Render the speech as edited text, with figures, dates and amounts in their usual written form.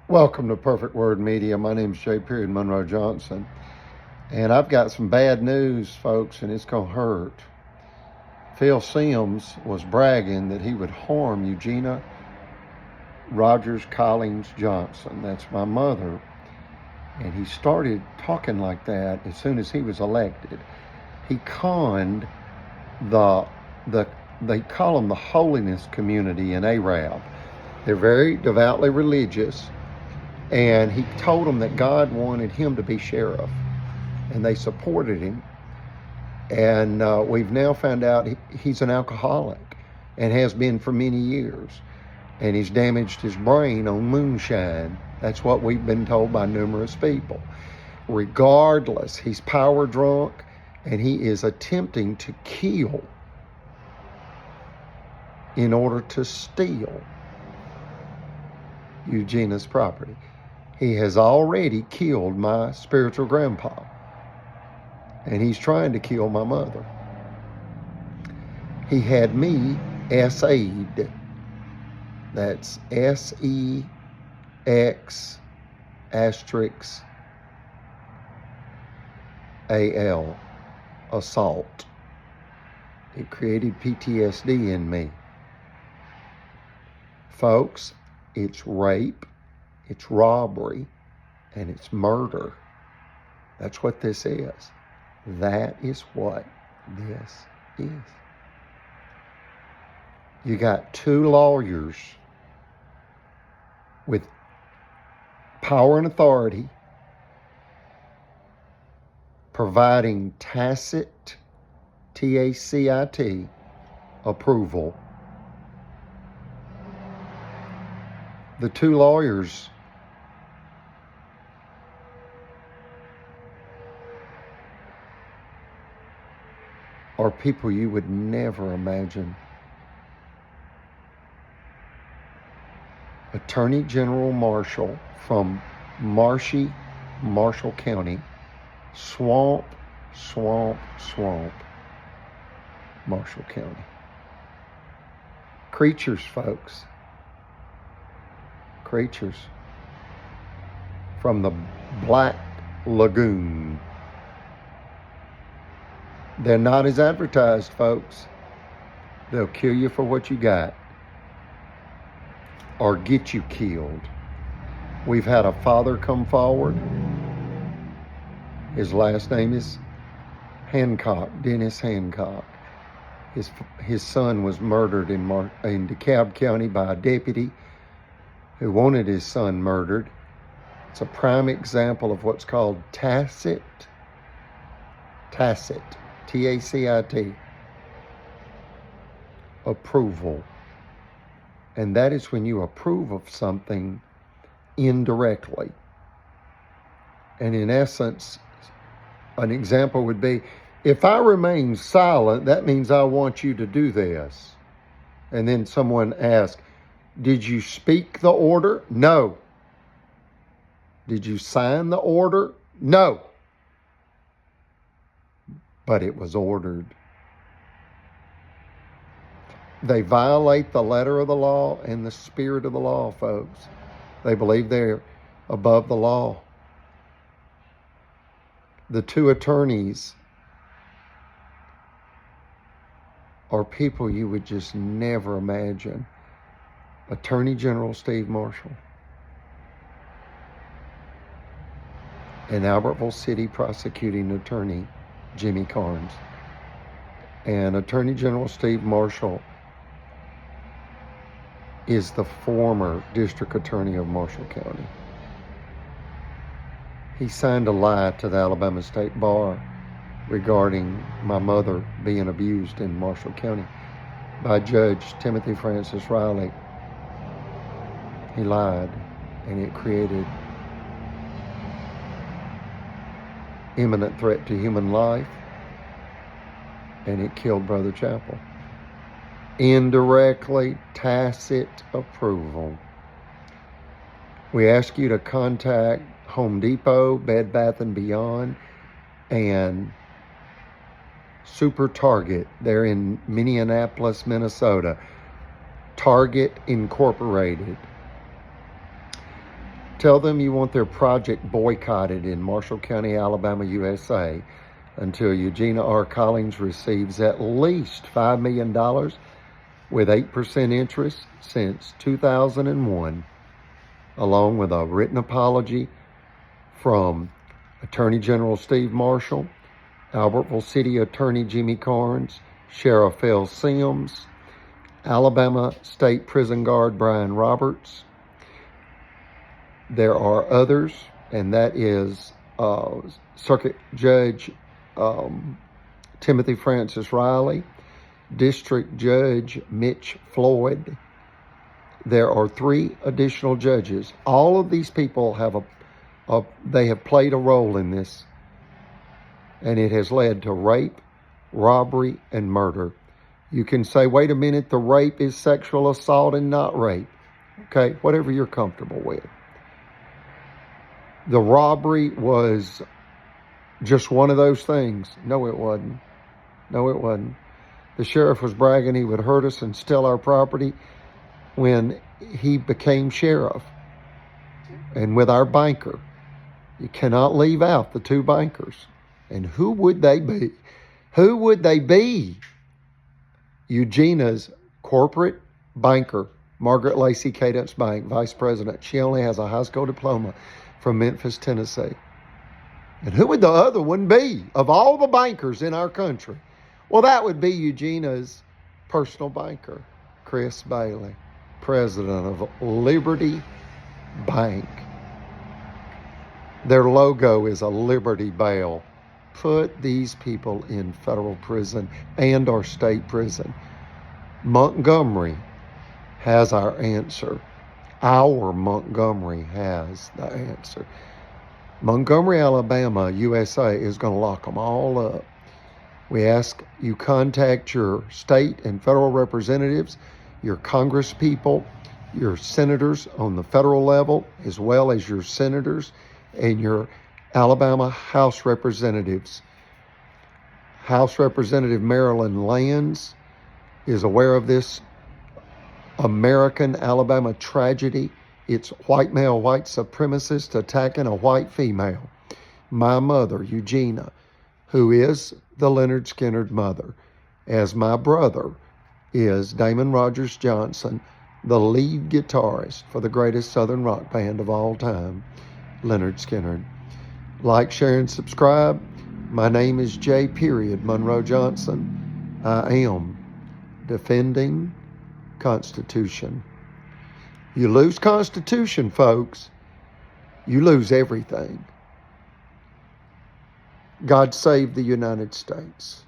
Welcome to Perfect Word Media. My name is J. Monroe Johnson, and I've got some bad news, folks, and it's going to hurt. Phil Sims was bragging that he would harm Eugenia Rogers Collins Johnson. That's my mother. And he started talking like that as soon as he was elected. He conned they call them the holiness community in Arab. They're very devoutly religious. And he told them that God wanted him to be sheriff, and they supported him. And we've now found out he's an alcoholic and has been for many years. And he's damaged his brain on moonshine. That's what we've been told by numerous people. Regardless, he's power drunk, and he is attempting to kill in order to steal Eugenia's property. He has already killed my spiritual grandpa, and he's trying to kill my mother. He had me SA'd. That's SEX*AL, assault. It created PTSD in me. Folks, it's rape, it's robbery, and it's murder. That's what this is. That is what this is. You got two lawyers with power and authority providing tacit, TACIT, approval. The two lawyers are people you would never imagine. Attorney General Marshall from Marshall County, Swamp, Marshall County. Creatures, folks. Creatures from the Black Lagoon. They're not as advertised, folks. They'll kill you for what you got or get you killed. We've had a father come forward. His last name is Hancock, Dennis Hancock. His son was murdered in DeKalb County by a deputy who wanted his son murdered. It's a prime example of what's called tacit, TACIT, approval. And that is when you approve of something indirectly. And in essence, an example would be, if I remain silent, that means I want you to do this. And then someone asks, did you speak the order? No. Did you sign the order? No. But it was ordered. They violate the letter of the law and the spirit of the law, folks. They believe they're above the law. The two attorneys are people you would just never imagine. Attorney General Steve Marshall and Albertville City Prosecuting Attorney Jimmy Carnes. And Attorney General Steve Marshall is the former District Attorney of Marshall County. He signed a lie to the Alabama State Bar regarding my mother being abused in Marshall County by Judge Timothy Francis Riley. He lied, and it created imminent threat to human life, and it killed Brother Chappell. Indirectly, tacit approval. We ask you to contact Home Depot, Bed Bath & Beyond, and Super Target. They're in Minneapolis, Minnesota. Target Incorporated. Tell them you want their project boycotted in Marshall County, Alabama, USA, until Eugenia R. Collins receives at least $5 million with 8% interest since 2001, along with a written apology from Attorney General Steve Marshall, Albertville City Attorney Jimmy Carnes, Sheriff L. Sims, Alabama State Prison Guard Brian Roberts. There are others, and that is Circuit Judge Timothy Francis Riley, District Judge Mitch Floyd. There are 3 additional judges. All of these people have they have played a role in this, and it has led to rape, robbery, and murder. You can say, wait a minute, the rape is sexual assault and not rape. Okay, whatever you're comfortable with. The robbery was just one of those things. No, it wasn't. No, it wasn't. The sheriff was bragging he would hurt us and steal our property when he became sheriff. And with our banker, you cannot leave out the 2 bankers. And who would they be? Who would they be? Eugenia's corporate banker, Margaret Lacey Cadence Bank, vice president. She only has a high school diploma from Memphis, Tennessee. And who would the other one be of all the bankers in our country? Well, that would be Eugenia's personal banker, Chris Bailey, president of Liberty Bank. Their logo is a Liberty Bell. Put these people in federal prison and or state prison. Montgomery has our answer. Our Montgomery has the answer. Montgomery, Alabama, USA is going to lock them all up. We ask you contact your state and federal representatives, your congresspeople, your senators on the federal level, as well as your senators and your Alabama House representatives. House Representative Marilyn Lands is aware of this American Alabama tragedy. It's white male, white supremacist attacking a white female. My mother, Eugenia, who is the Leonard Skinner mother, as my brother is Damon Rogers Johnson, the lead guitarist for the greatest Southern rock band of all time, Leonard Skinner. Like, share, and subscribe. My name is J. Monroe Johnson. I am defending Constitution. You lose Constitution, folks, you lose everything. God save the United States.